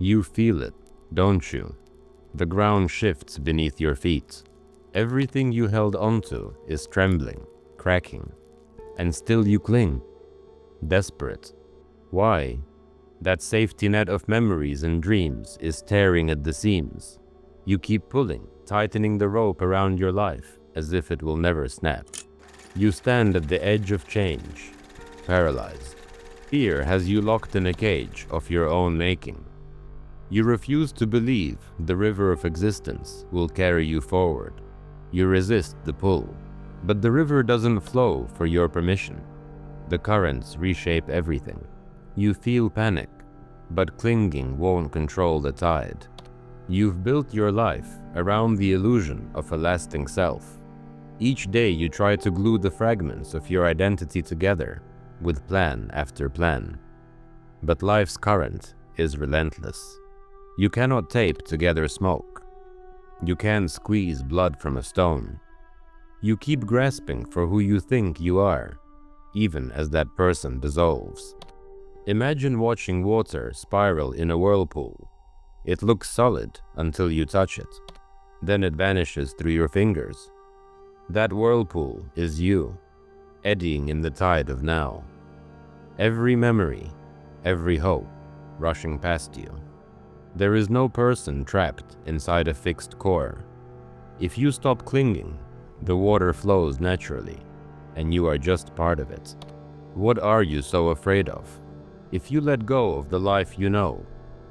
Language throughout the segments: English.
You feel it, don't you? The ground shifts beneath your feet. Everything you held onto is trembling, cracking, and still you cling. Desperate. Why? That safety net of memories and dreams is tearing at the seams. You keep pulling, tightening the rope around your life as if it will never snap. You stand at the edge of change, paralyzed. Fear has you locked in a cage of your own making. You refuse to believe the river of existence will carry you forward. You resist the pull, but the river doesn't flow for your permission. The currents reshape everything. You feel panic, but clinging won't control the tide. You've built your life around the illusion of a lasting self. Each day you try to glue the fragments of your identity together with plan after plan. But life's current is relentless. You cannot tape together smoke. You can't squeeze blood from a stone. You keep grasping for who you think you are, even as that person dissolves. Imagine watching water spiral in a whirlpool. It looks solid until you touch it. Then it vanishes through your fingers. That whirlpool is you, eddying in the tide of now. Every memory, every hope, rushing past you. There is no person trapped inside a fixed core. If you stop clinging, the water flows naturally, and you are just part of it. What are you so afraid of? If you let go of the life you know,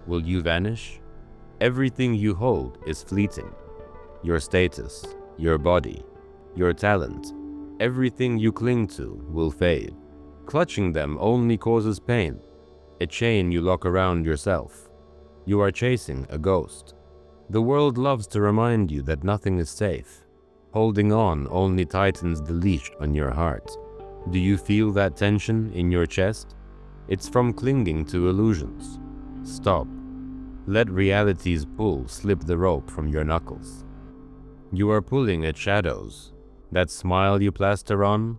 will you vanish? Everything you hold is fleeting. Your status, your body, your talent, everything you cling to will fade. Clutching them only causes pain, a chain you lock around yourself. You are chasing a ghost. The world loves to remind you that nothing is safe. Holding on only tightens the leash on your heart. Do you feel that tension in your chest? It's from clinging to illusions. Stop. Let reality's pull slip the rope from your knuckles. You are pulling at shadows. That smile you plaster on,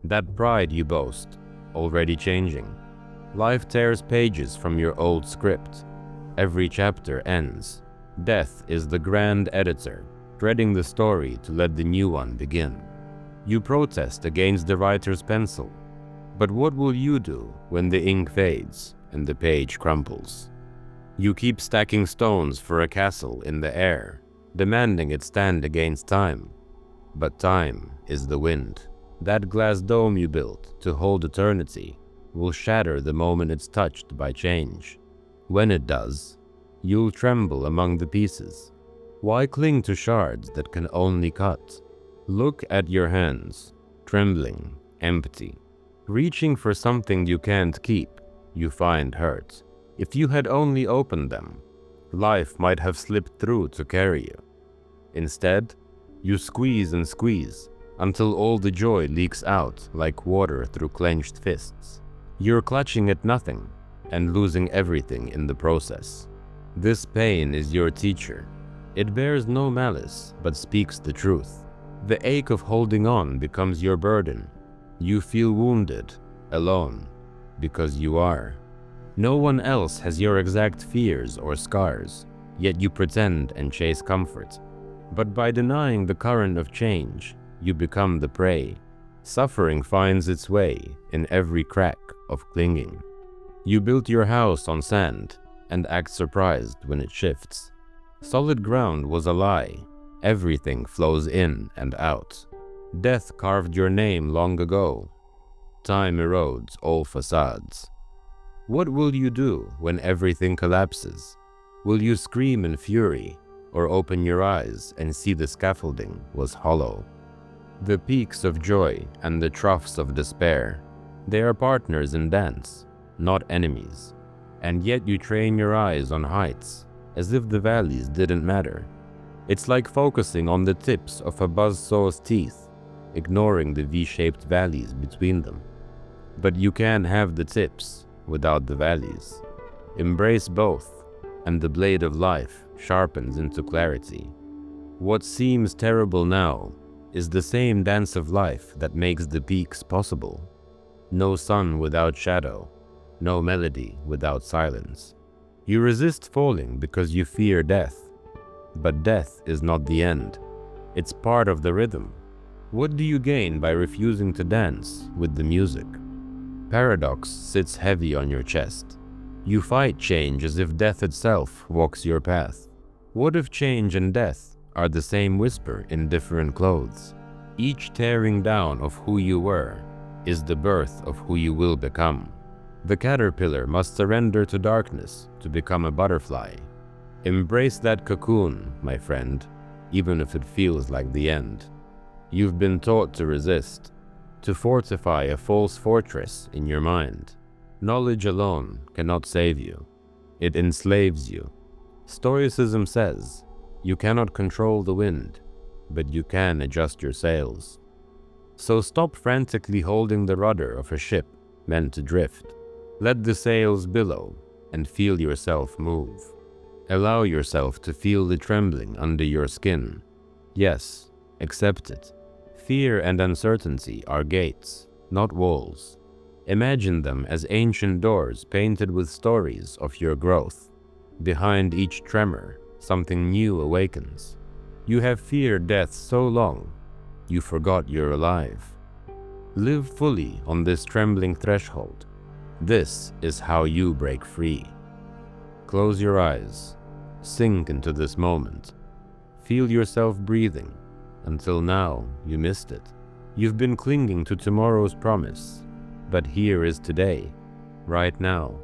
that pride you boast, already changing. Life tears pages from your old script. Every chapter ends. Death is the grand editor, threading the story to let the new one begin. You protest against the writer's pencil. But what will you do when the ink fades and the page crumples? You keep stacking stones for a castle in the air, demanding it stand against time. But time is the wind. That glass dome you built to hold eternity will shatter the moment it's touched by change. When it does, you'll tremble among the pieces. Why cling to shards that can only cut? Look at your hands, trembling, empty. Reaching for something you can't keep, you find hurt. If you had only opened them, life might have slipped through to carry you. Instead, you squeeze and squeeze until all the joy leaks out like water through clenched fists. You're clutching at nothing and losing everything in the process. This pain is your teacher. It bears no malice but speaks the truth. The ache of holding on becomes your burden. You feel wounded, alone, because you are. No one else has your exact fears or scars, yet you pretend and chase comfort. But by denying the current of change, you become the prey. Suffering finds its way in every crack of clinging. You built your house on sand and act surprised when it shifts. Solid ground was a lie. Everything flows in and out. Death carved your name long ago. Time erodes all facades. What will you do when everything collapses? Will you scream in fury or open your eyes and see the scaffolding was hollow? The peaks of joy and the troughs of despair, they are partners in dance, not enemies. And yet you train your eyes on heights as if the valleys didn't matter. It's like focusing on the tips of a buzzsaw's teeth, ignoring the V-shaped valleys between them. But you can't have the tips without the valleys. Embrace both, and the blade of life sharpens into clarity. What seems terrible now is the same dance of life that makes the peaks possible. No sun without shadow, no melody without silence. You resist falling because you fear death. But death is not the end. It's part of the rhythm. What do you gain by refusing to dance with the music? Paradox sits heavy on your chest. You fight change as if death itself walks your path. What if change and death are the same whisper in different clothes? Each tearing down of who you were is the birth of who you will become. The caterpillar must surrender to darkness to become a butterfly. Embrace that cocoon, my friend, even if it feels like the end. You've been taught to resist, to fortify a false fortress in your mind. Knowledge alone cannot save you. It enslaves you. Stoicism says, you cannot control the wind, but you can adjust your sails. So stop frantically holding the rudder of a ship meant to drift. Let the sails billow and feel yourself move. Allow yourself to feel the trembling under your skin. Yes, accept it. Fear and uncertainty are gates, not walls. Imagine them as ancient doors painted with stories of your growth. Behind each tremor, something new awakens. You have feared death so long, you forgot you're alive. Live fully on this trembling threshold. This is how you break free. Close your eyes. Sink into this moment. Feel yourself breathing. Until now, you missed it. You've been clinging to tomorrow's promise. But here is today, right now.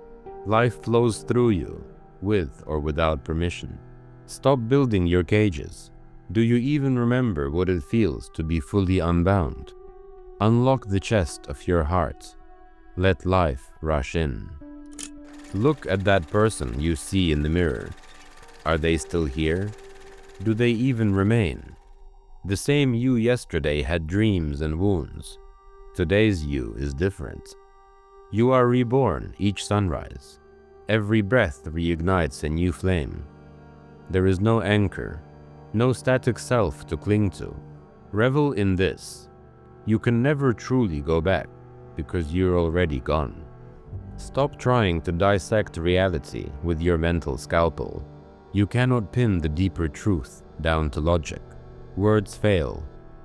Life flows through you, with or without permission. Stop building your cages. Do you even remember what it feels to be fully unbound? Unlock the chest of your heart. Let life rush in. Look at that person you see in the mirror. Are they still here? Do they even remain? The same you yesterday had dreams and wounds. Today's you is different. You are reborn each sunrise. Every breath reignites a new flame. There is no anchor, no static self to cling to. Revel in this. You can never truly go back because you're already gone. Stop trying to dissect reality with your mental scalpel. You cannot pin the deeper truth down to logic. Words fail,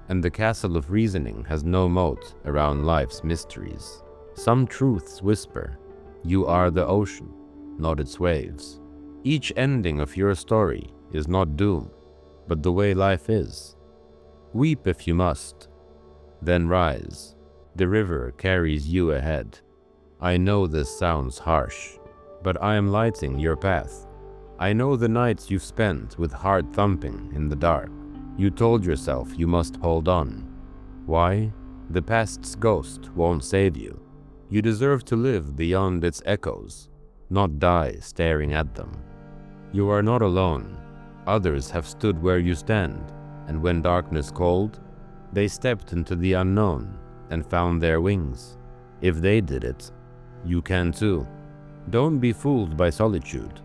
and the castle of reasoning has no moat around life's mysteries. Some truths whisper, you are the ocean, not its waves. Each ending of your story is not doom, but the way life is. Weep if you must, then rise. The river carries you ahead. I know this sounds harsh, but I am lighting your path. I know the nights you've spent with heart thumping in the dark. You told yourself you must hold on. Why? The past's ghost won't save you. You deserve to live beyond its echoes, not die staring at them. You are not alone. Others have stood where you stand, and when darkness called, they stepped into the unknown and found their wings. If they did it, you can too. Don't be fooled by solitude.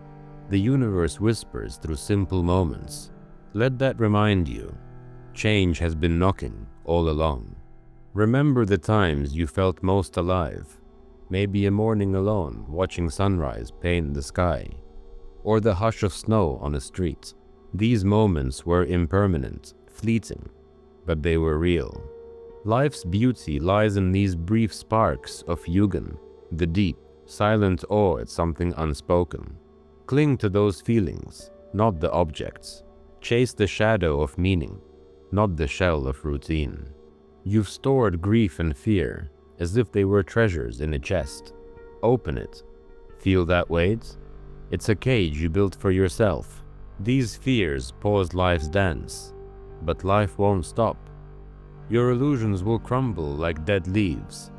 The universe whispers through simple moments. Let that remind you, change has been knocking all along. Remember the times you felt most alive. Maybe a morning alone, watching sunrise paint the sky, or the hush of snow on a street. These moments were impermanent, fleeting, but they were real. Life's beauty lies in these brief sparks of Yugen, the deep, silent awe at something unspoken. Cling to those feelings, not the objects. Chase the shadow of meaning, not the shell of routine. You've stored grief and fear as if they were treasures in a chest. Open it. Feel that weight? It's a cage you built for yourself. These fears pause life's dance, but life won't stop. Your illusions will crumble like dead leaves.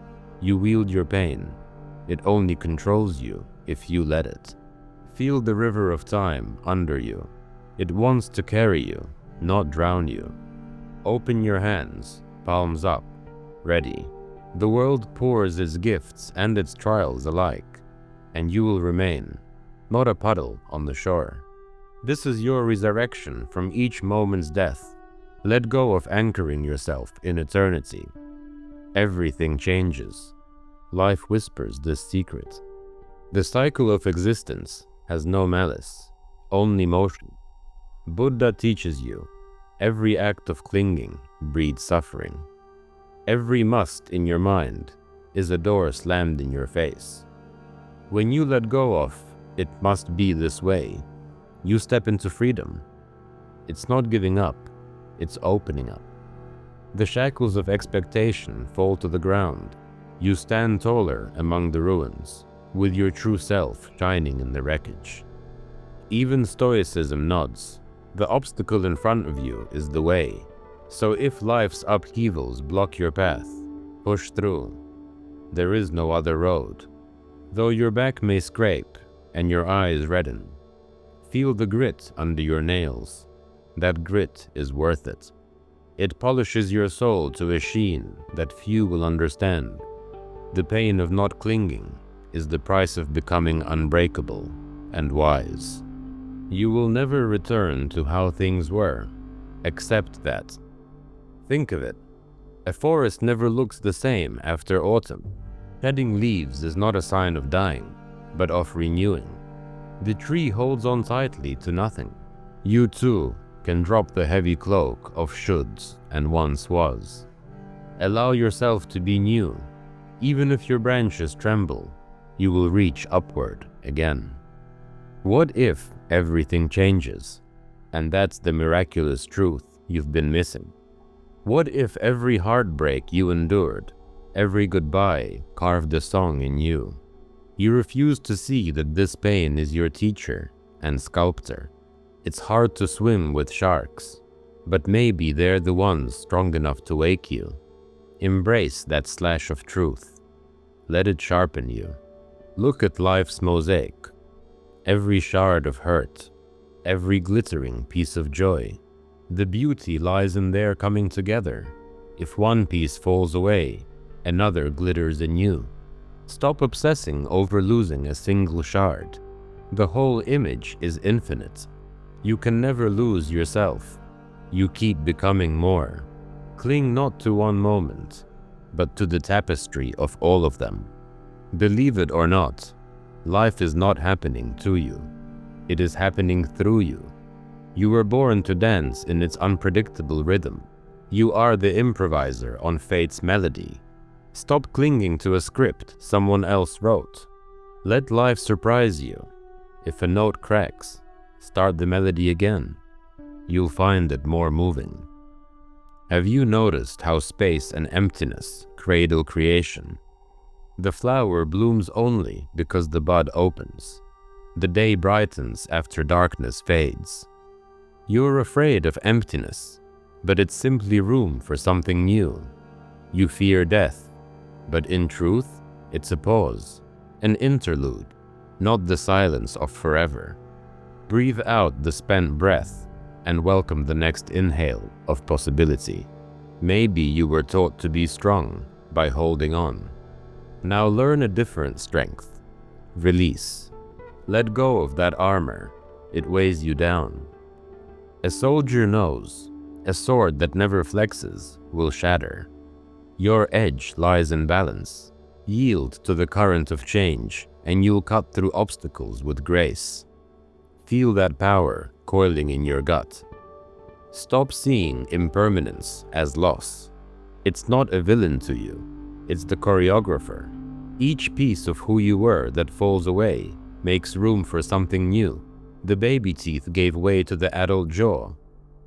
You wield your pain. It only controls you if you let it. Feel the river of time under you. It wants to carry you, not drown you. Open your hands, palms up, ready. The world pours its gifts and its trials alike, and you will remain, not a puddle on the shore. This is your resurrection from each moment's death. Let go of anchoring yourself in eternity. Everything changes. Life whispers this secret. The cycle of existence has no malice, only motion. Buddha teaches you, every act of clinging breeds suffering. Every must in your mind is a door slammed in your face. When you let go of, it must be this way, you step into freedom. It's not giving up, it's opening up. The shackles of expectation fall to the ground. You stand taller among the ruins, with your true self shining in the wreckage. Even stoicism nods. The obstacle in front of you is the way. So if life's upheavals block your path, push through. There is no other road. Though your back may scrape and your eyes redden, feel the grit under your nails. That grit is worth it. It polishes your soul to a sheen that few will understand. The pain of not clinging is the price of becoming unbreakable and wise. You will never return to how things were. Accept that. Think of it. A forest never looks the same after autumn. Shedding leaves is not a sign of dying, but of renewing. The tree holds on tightly to nothing. You too can drop the heavy cloak of shoulds and once was. Allow yourself to be new. Even if your branches tremble, you will reach upward again. What if everything changes? And that's the miraculous truth you've been missing. What if every heartbreak you endured, every goodbye carved a song in you? You refuse to see that this pain is your teacher and sculptor. It's hard to swim with sharks, but maybe they're the ones strong enough to wake you. Embrace that slash of truth. Let it sharpen you. Look at life's mosaic. Every shard of hurt, every glittering piece of joy. The beauty lies in their coming together. If one piece falls away, another glitters anew. Stop obsessing over losing a single shard. The whole image is infinite. You can never lose yourself. You keep becoming more. Cling not to one moment, but to the tapestry of all of them. Believe it or not, life is not happening to you. It is happening through you. You were born to dance in its unpredictable rhythm. You are the improviser on fate's melody. Stop clinging to a script someone else wrote. Let life surprise you. If a note cracks, start the melody again. You'll find it more moving. Have you noticed how space and emptiness cradle creation? The flower blooms only because the bud opens. The day brightens after darkness fades. You're afraid of emptiness, but it's simply room for something new. You fear death, but in truth, it's a pause, an interlude, not the silence of forever. Breathe out the spent breath and welcome the next inhale of possibility. Maybe you were taught to be strong by holding on. Now learn a different strength. Release. Let go of that armor. It weighs you down. A soldier knows, a sword that never flexes will shatter. Your edge lies in balance. Yield to the current of change, and you'll cut through obstacles with grace. Feel that power coiling in your gut. Stop seeing impermanence as loss. It's not a villain to you. It's the choreographer. Each piece of who you were that falls away makes room for something new. The baby teeth gave way to the adult jaw.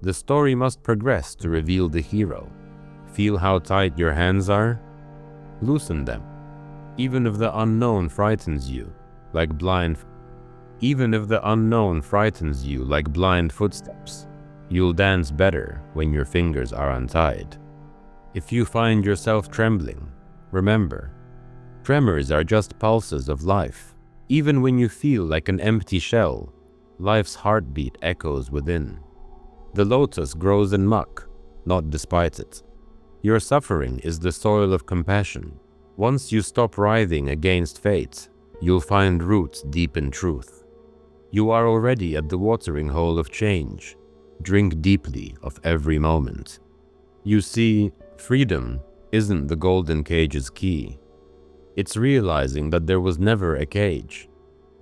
The story must progress to reveal the hero. Feel how tight your hands are? Loosen them. Even if the unknown frightens you, like blind footsteps, you'll dance better when your fingers are untied. If you find yourself trembling, remember, tremors are just pulses of life. Even when you feel like an empty shell, life's heartbeat echoes within. The lotus grows in muck, not despite it. Your suffering is the soil of compassion. Once you stop writhing against fate, you'll find roots deep in truth. You are already at the watering hole of change. Drink deeply of every moment. You see, freedom isn't the golden cage's key. It's realizing that there was never a cage.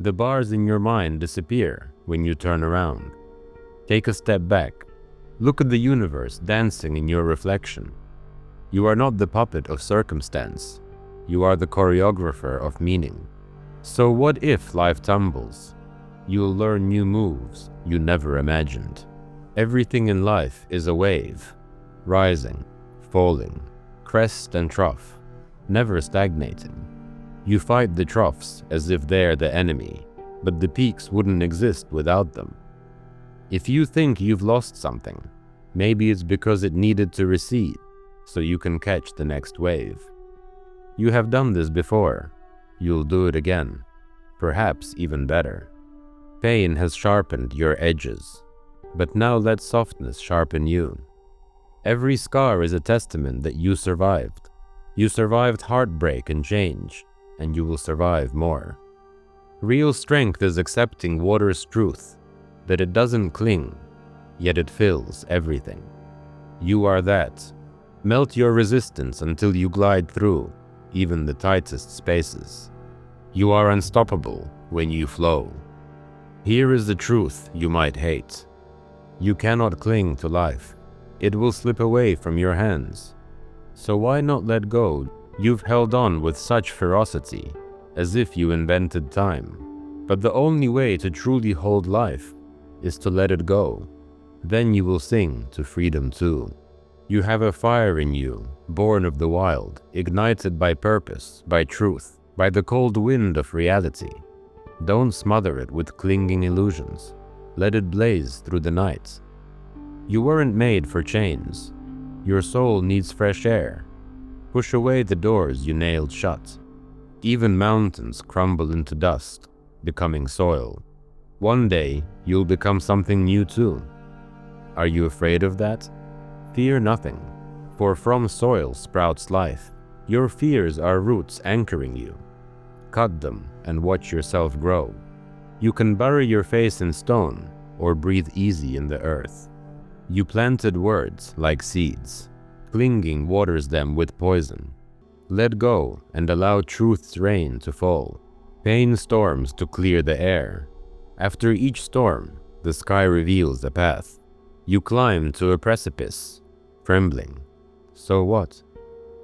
The bars in your mind disappear when you turn around. Take a step back. Look at the universe dancing in your reflection. You are not the puppet of circumstance. You are the choreographer of meaning. So what if life tumbles? You'll learn new moves you never imagined. Everything in life is a wave, rising, falling, crest and trough, never stagnating. You fight the troughs as if they're the enemy, but the peaks wouldn't exist without them. If you think you've lost something, maybe it's because it needed to recede so you can catch the next wave. You have done this before. You'll do it again, perhaps even better. Pain has sharpened your edges, but now let softness sharpen you. Every scar is a testament that you survived. You survived heartbreak and change, and you will survive more. Real strength is accepting water's truth, that it doesn't cling, yet it fills everything. You are that. Melt your resistance until you glide through even the tightest spaces. You are unstoppable when you flow. Here is the truth you might hate. You cannot cling to life. It will slip away from your hands. So why not let go? You've held on with such ferocity, as if you invented time. But the only way to truly hold life is to let it go. Then you will sing to freedom too. You have a fire in you, born of the wild, ignited by purpose, by truth, by the cold wind of reality. Don't smother it with clinging illusions. Let it blaze through the night. You weren't made for chains. Your soul needs fresh air. Push away the doors you nailed shut. Even mountains crumble into dust, becoming soil. One day, you'll become something new too. Are you afraid of that? Fear nothing, for from soil sprouts life. Your fears are roots anchoring you. Cut them and watch yourself grow. You can bury your face in stone or breathe easy in the earth. You planted words like seeds. Clinging waters them with poison. Let go and allow truth's rain to fall. Pain storms to clear the air. After each storm, the sky reveals a path. You climb to a precipice, trembling. So what?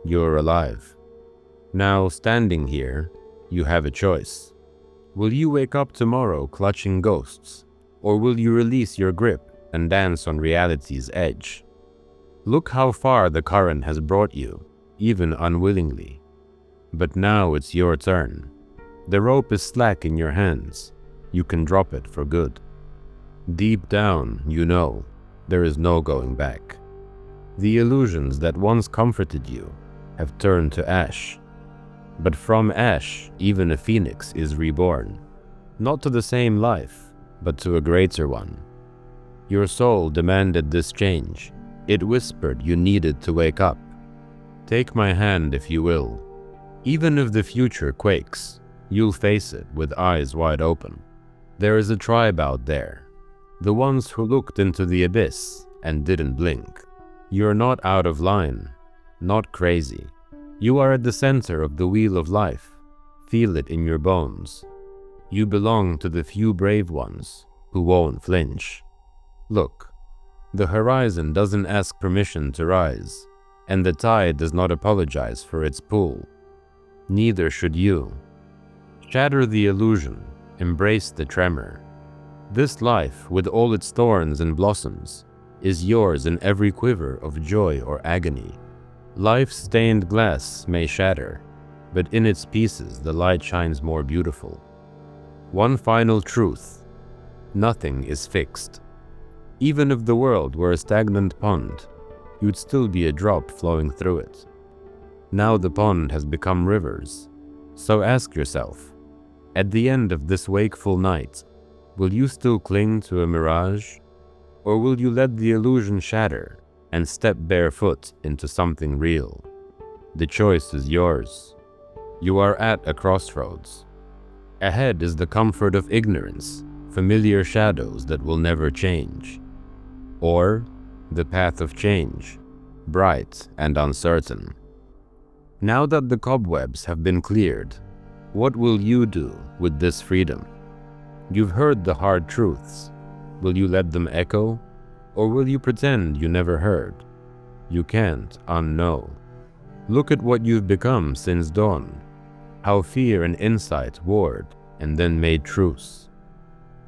You're alive. Now, standing here, you have a choice. Will you wake up tomorrow clutching ghosts, or will you release your grip and dance on reality's edge? Look how far the current has brought you, even unwillingly. But now it's your turn. The rope is slack in your hands. You can drop it for good. Deep down, you know, there is no going back. The illusions that once comforted you have turned to ash. But from ash, even a phoenix is reborn. Not to the same life, but to a greater one. Your soul demanded this change. It whispered you needed to wake up. Take my hand if you will. Even if the future quakes, you'll face it with eyes wide open. There is a tribe out there. The ones who looked into the abyss and didn't blink. You're not out of line, not crazy. You are at the center of the wheel of life. Feel it in your bones. You belong to the few brave ones who won't flinch. Look, the horizon doesn't ask permission to rise, and the tide does not apologize for its pull. Neither should you. Shatter the illusion, embrace the tremor. This life, with all its thorns and blossoms, is yours in every quiver of joy or agony. Life's stained glass may shatter, but in its pieces the light shines more beautiful. One final truth: nothing is fixed. Even if the world were a stagnant pond, you'd still be a drop flowing through it. Now the pond has become rivers. So ask yourself, at the end of this wakeful night, will you still cling to a mirage? Or will you let the illusion shatter and step barefoot into something real? The choice is yours. You are at a crossroads. Ahead is the comfort of ignorance, familiar shadows that will never change. Or the path of change, bright and uncertain. Now that the cobwebs have been cleared, what will you do with this freedom? You've heard the hard truths. Will you let them echo? Or will you pretend you never heard? You can't unknow. Look at what you've become since dawn. How fear and insight warred and then made truce.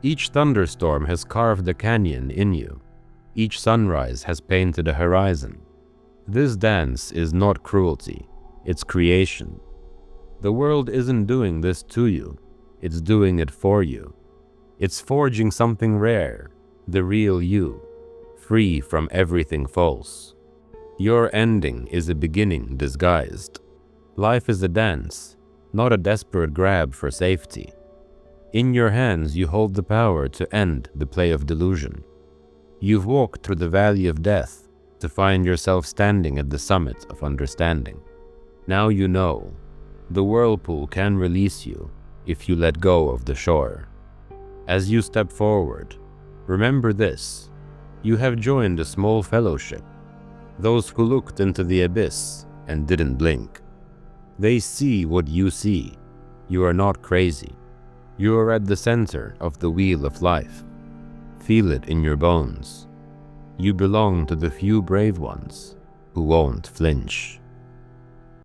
Each thunderstorm has carved a canyon in you. Each sunrise has painted a horizon. This dance is not cruelty, it's creation. The world isn't doing this to you, it's doing it for you. It's forging something rare, the real you, free from everything false. Your ending is a beginning disguised. Life is a dance, not a desperate grab for safety. In your hands you hold the power to end the play of delusion. You've walked through the valley of death to find yourself standing at the summit of understanding. Now you know, the whirlpool can release you if you let go of the shore. As you step forward, remember this: you have joined a small fellowship, those who looked into the abyss and didn't blink. They see what you see. You are not crazy. You are at the center of the wheel of life. Feel it in your bones. You belong to the few brave ones who won't flinch.